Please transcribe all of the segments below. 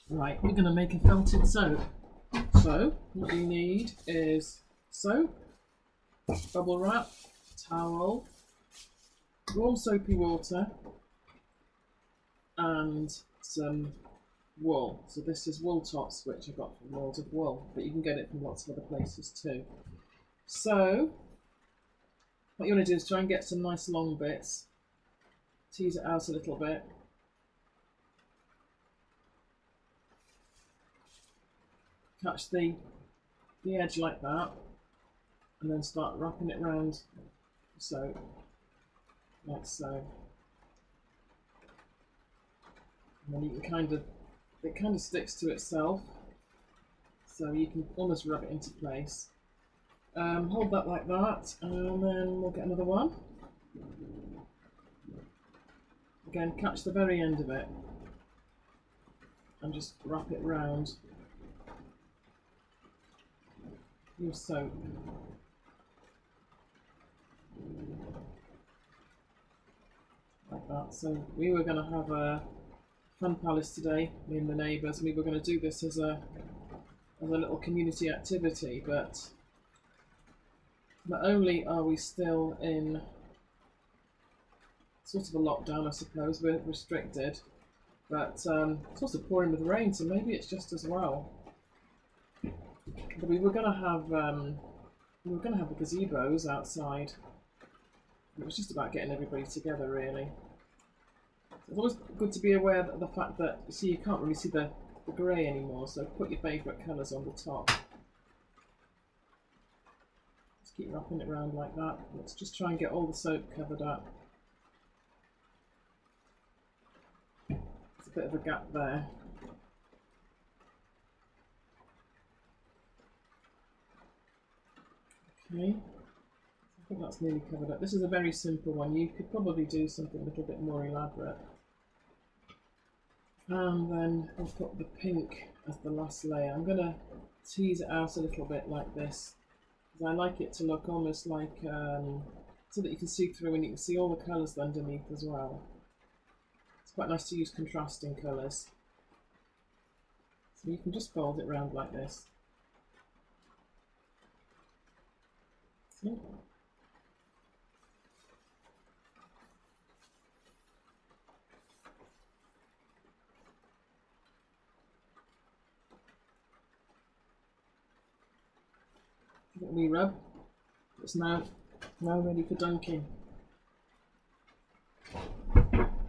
Right, we're going to make a felted soap. So what you need is soap, bubble wrap, towel, warm soapy water, and some wool. So this is wool tops, which I got from World of Wool, but you can get it from lots of other places too. So what you want to do is try and get some nice long bits, tease it out a little bit. Catch the edge like that, and then start wrapping it around the soap, like so. And then you can it kind of sticks to itself, so you can almost rub it into place. Hold that like that, and then we'll get another one. Again, catch the very end of it, and just wrap it round your soap. Like that. So we were going to have a fun palace today, me and the neighbours. We were going to do this as a little community activity, but not only are we still in sort of a lockdown, I suppose, we're restricted, but it's also pouring with rain, so maybe it's just as well. But we were going to have the gazebos outside. It was just about getting everybody together, really. It's always good to be aware of the fact that, you see, you can't really see the grey anymore, so put your favourite colours on the top. Just keep wrapping it around like that. Let's just try and get all the soap covered up. There's a bit of a gap there. Okay, I think that's nearly covered up. This is a very simple one. You could probably do something a little bit more elaborate. And then I'll put the pink as the last layer. I'm going to tease it out a little bit like this, because I like it to look almost like, so that you can see through and you can see all the colours underneath as well. It's quite nice to use contrasting colours. So you can just fold it round like this. See? Give it a wee rub. It's now ready for dunking.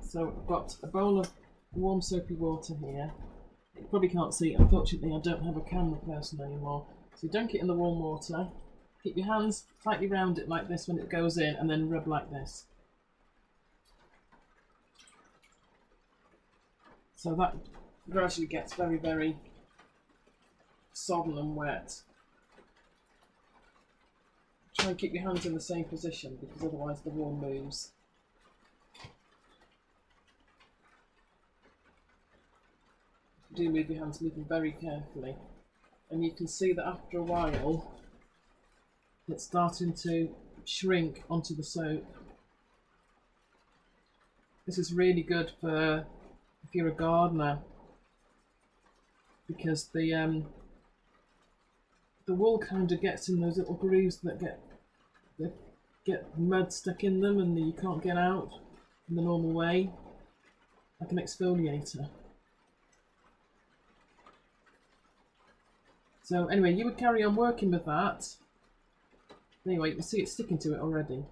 So I've got a bowl of warm soapy water here. You probably can't see, unfortunately I don't have a camera person anymore. So you dunk it in the warm water. Keep your hands tightly round it like this when it goes in, and then rub like this. So that gradually gets very, very sodden and wet. Try and keep your hands in the same position, because otherwise the wool moves. Do move your hands, move them very carefully. And you can see that after a while it's starting to shrink onto the soap. This is really good for if you're a gardener, because the wool kind of gets in those little grooves that get mud stuck in them and you can't get out in the normal way, like an exfoliator. So anyway, you would carry on working with that. Anyway, you can see it's sticking to it already.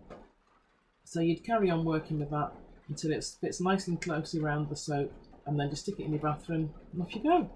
So you'd carry on working with that until it fits nice and closely around the soap, and then just stick it in your bathroom and off you go.